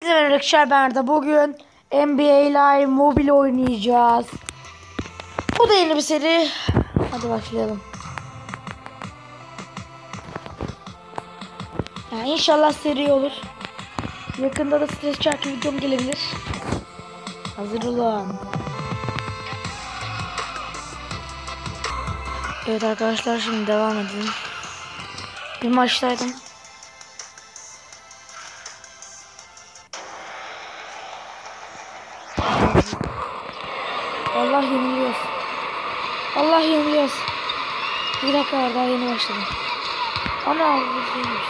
Hepinize merhaba arkadaşlar, ben Arda. Bugün NBA Live Mobile oynayacağız. Bu da yeni bir seri. Hadi başlayalım. Yani inşallah seri olur. Yakında da stres çarkı videom gelebilir. Hazır olun. Evet arkadaşlar, şimdi devam edelim. Bir maçtaydım. Allah yeniliyoruz. Allah yeniliyoruz. Bir dakika var, daha yeni başladım. Ana bu şeymiş.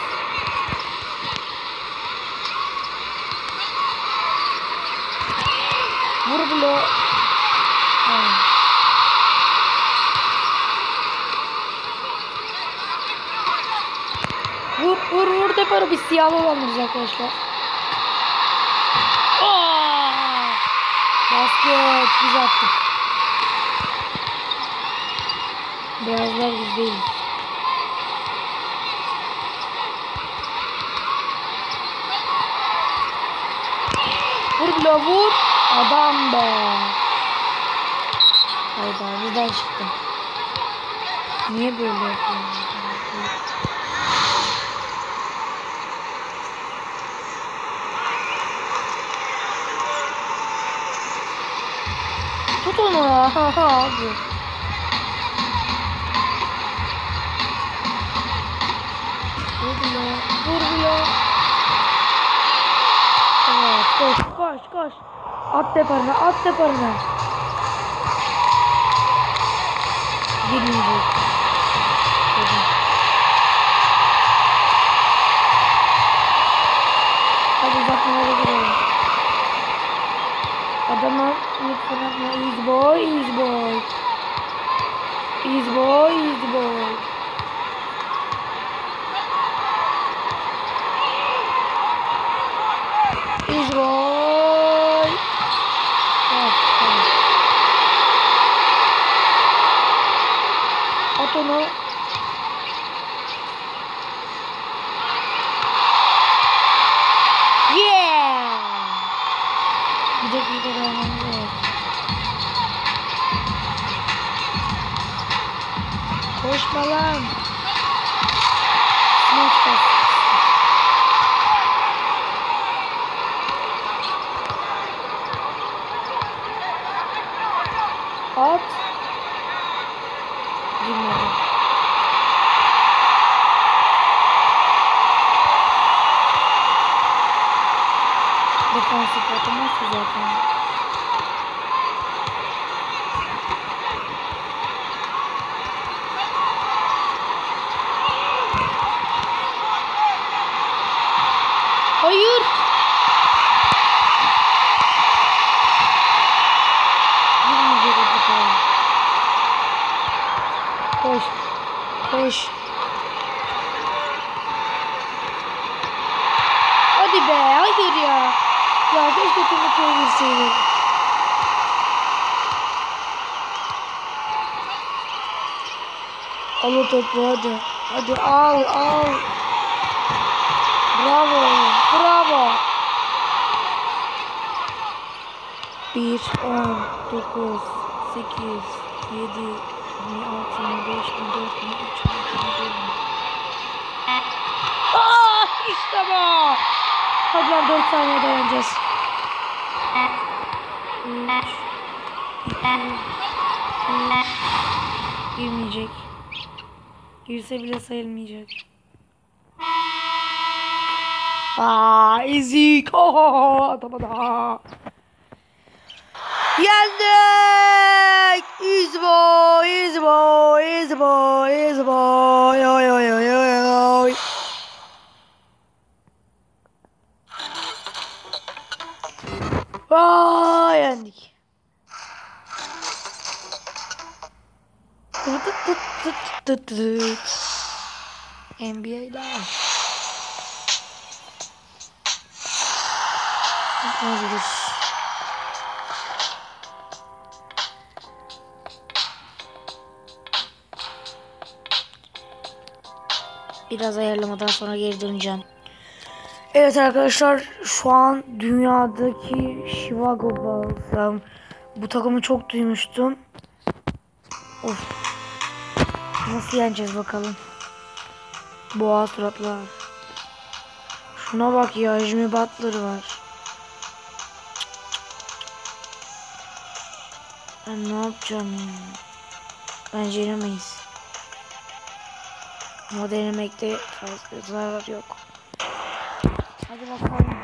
Vur blo. Vur deparı bir siyahlı olanlarız arkadaşlar. Basket biz attık. Beyazlar biz değiliz. Vur blo vur. Adam be. Hayda bizden çıktı. Niye böyle yapıyorsun? Tut onu ya. Abi. Vur bile. Evet, koş. At deparına. Girmeyecek. Hadi uzatmalara girelim. Adama lütfen atma. Easy boy. Easy boy. Easy boy. At onu. Yeah. Bir dakika dayanmamız lazım. Koşma lan. Smash pass. At. Girmedi. Defansif atamaz ki zaten. Hayır. Girmeyecek o kadar. Koş. Hadi be, hayır ya. Ya keşke turnuvaya girseydik. Al o topu hadi. Hadi al. Bravo. 1, 10, 9, 8, 7, 26, 25, 24, 23, 24. İşte bu. Hadi lan 4 saniye dayanacağız. 3, 2, girmeyecek. Girse bile sayılmayacak. Ezik. Atamadı. Yendik. Easy boy. Oy. Yendik. NBA Live. Hazırız. Biraz ayarlamadan sonra geri döneceğim. Evet arkadaşlar, şu an dünyadaki Chicago Bulls'ım. Bu takımı çok duymuştum. Of. Nasıl yeneceğiz bakalım. Boğa suratlar. Şuna bak ya, Jimmy Butler var. Ben ne yapacağım ya? Bence yenemeyiz. Ama denemekte fazla zarar yok. Hadi bakalım.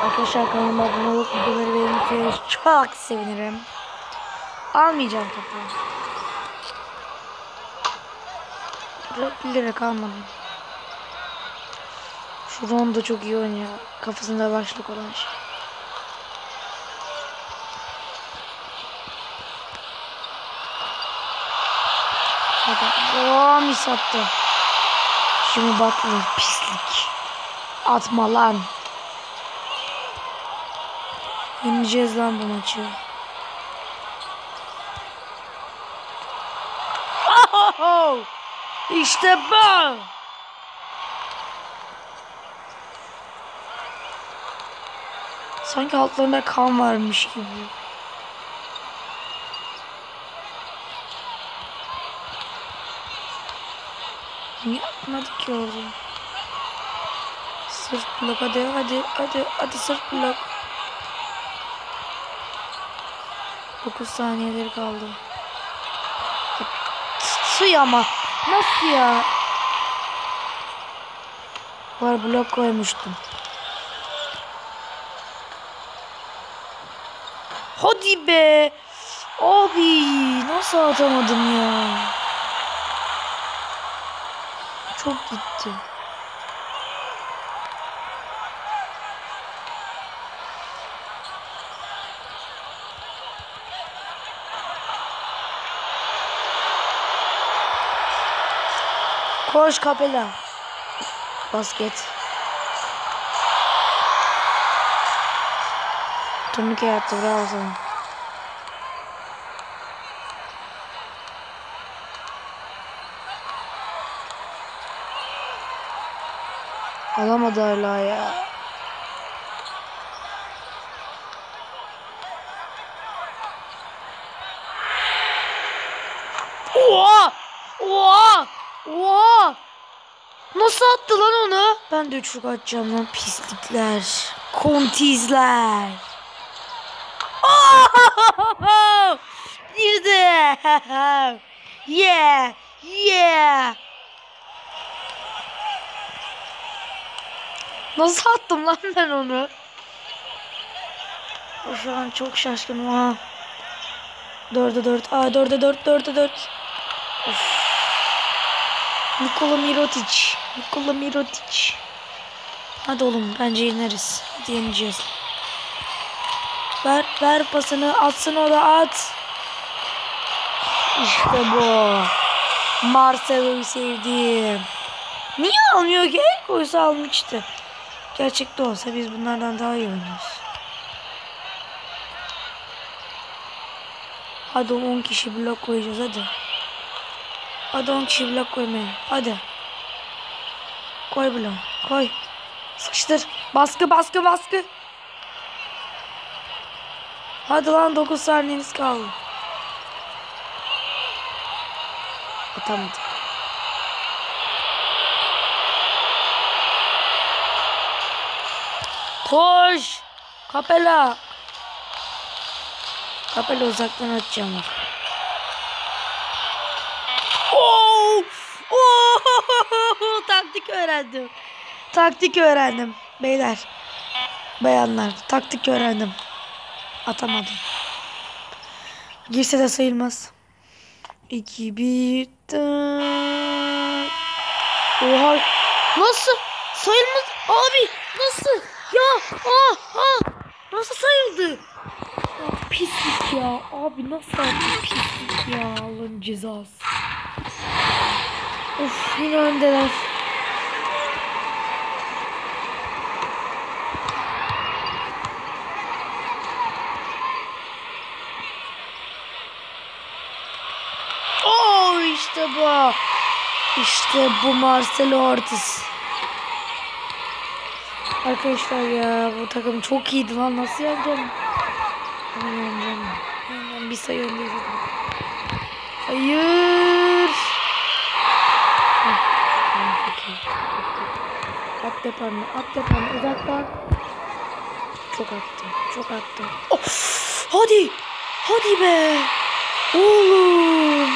Arkadaşlar kanalıma abone olup videoları beğenirseniz çok sevinirim. Almayacağım topu. 1 lira kalmadı. Şu Rondo çok iyi oynuyor. Kafasında başlık olan şey. Ooo, mis attı. Şimdi Butler pislik. Atma lan. Yeneceğiz lan bu maçı. Ohoho! İşte bu. Sanki altlarında kan varmış gibi. Niye atmadı ki orada? Sırt blok, hadi sırt blok. 9 saniyeleri kaldı. Suy ama. Nasıl ya? Var, blok koymuştum. Hadi be. Abi nasıl atamadım ya? Çok gitti. Koş Capela. Basket. Turnike attı, bravo sana. Alamadı hala ya. Oha! Oha! Oha! Nasıl attı lan onu? Ben de üçlük atacağım lan, pislikler. Kontizler. Oh! Girdi. Yeah! Yeah! Nasıl attım lan ben onu? Şu an çok şaşkınım ha. 4'e 4. 4'e 4. 4'e 4. Nikola Mirotic. Hadi oğlum, bence yeneriz. Hadi yeneceğiz. Ver pasını, atsın, o da at. İşte bu. Marcelo'yu sevdim. Niye almıyor ki? Koysa almıştı. Gerçekte olsa biz bunlardan daha iyi oynuyoruz. Hadi 10 kişi blok koyacağız hadi. Hadi 10 kişi blok koymaya. Hadi. Koy blok. Koy. Sıkıştır. Baskı. Hadi lan, 9 saniyeniz kaldı. Atamadım. Koş. Capela uzaktan atacağım. Oh! Oh! Taktik öğrendim. Beyler. Bayanlar. Taktik öğrendim. Atamadım. Girse de sayılmaz. 2-1. Oha. Nasıl? Sayılmaz. Abi nasıl? Ya. Nasıl sayıldı? Ya, pislik ya. Abi nasıl attı, pislik ya. Allah'ın cezası. Of, yine öndeler. işte bu. İşte bu Marcelo Ortiz. Arkadaşlar ya bu takım çok iyiydi lan. Nasıl yeneceğim? Ama yeneceğim. Bir sayı öndeyiz. Hayır. At deparını, at deparını uzaktan. Çok attım, çok attım. Of, hadi, hadi be. Oğlum.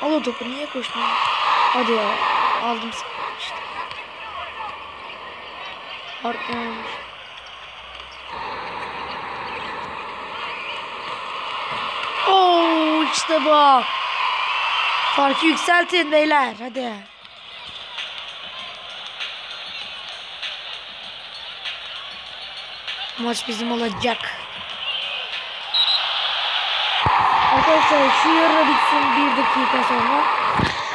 Al o topu, niye koştun? Hadi ya, aldım sana işte. Artmamış. Oo, işte bu. Farkı yükseltin beyler, hadi. Maç bizim olacak. Arkadaşlar şu yarı bitsin 1 dakika sonra.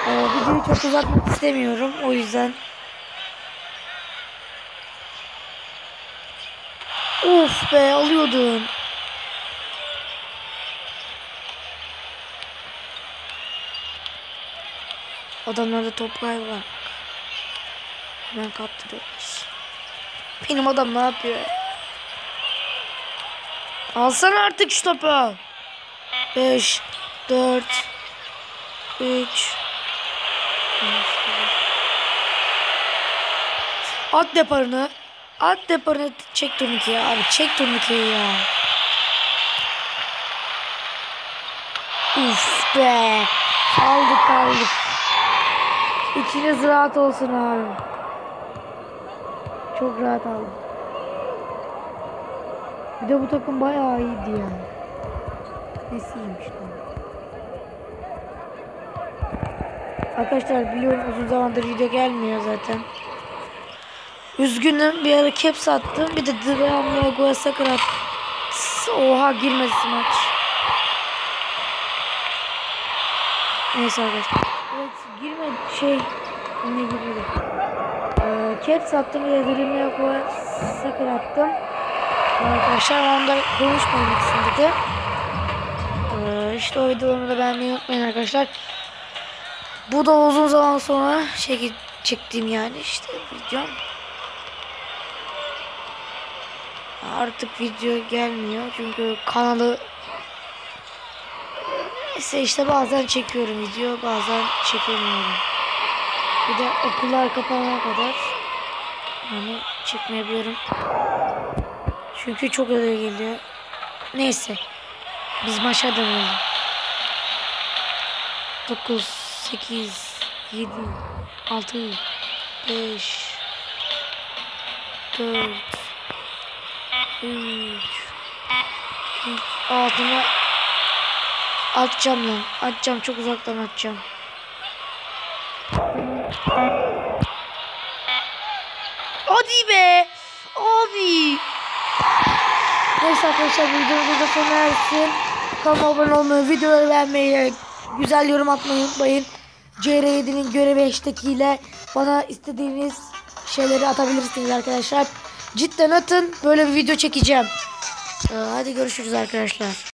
Videoyu çok uzatmak istemiyorum. O yüzden. Of be, alıyordun. Adamlarda top kaybı var. Hemen kaptırıyoruz. Benim adam ne yapıyor? Alsana artık şu topu. 5, 4, 3. At deparını. At deparını, çek turnikeyi abi. Çek turnikeyi ya. Uf be. Aldık. İçiniz rahat olsun abi. Çok rahat aldım. Bir de bu takım bayağı iyiydi yani. Nesiymiş lan. Arkadaşlar biliyorum uzun zamandır video gelmiyor zaten. Üzgünüm, bir ara caps attım. Bir de Dramya Goya Sakır attım. Oha, girmedi maç. Neyse arkadaşlar. Evet, girmedi ne girmedi. Caps attım, bir de Dramya Goya Sakır attım. Arkadaşlar onda konuşmayın ikisinde de. İşte o videolarımı da beğenmeyi unutmayın arkadaşlar. Bu da uzun zaman sonra çektiğim yani işte videom. Artık video gelmiyor çünkü kanalı işte bazen çekiyorum video, bazen çekemiyorum. Bir de okullar kapanana kadar yani çekmeyebiliyorum. Çünkü çok ödev geliyor. Neyse. Biz maça dönelim. 9, 8, 7, 6, 5, 4, 3, altına atacağım lan. Atacağım, çok uzaktan atacağım. Hadi be. Abi. Neyse arkadaşlar, videomuz burada sona ersin. Kanalıma abone olmayı, videoları beğenmeyi, güzel yorum atmayı unutmayın. CR7'nin görevi hashtagiyle bana istediğiniz şeyleri atabilirsiniz arkadaşlar. Cidden atın, böyle bir video çekeceğim. Hadi görüşürüz arkadaşlar.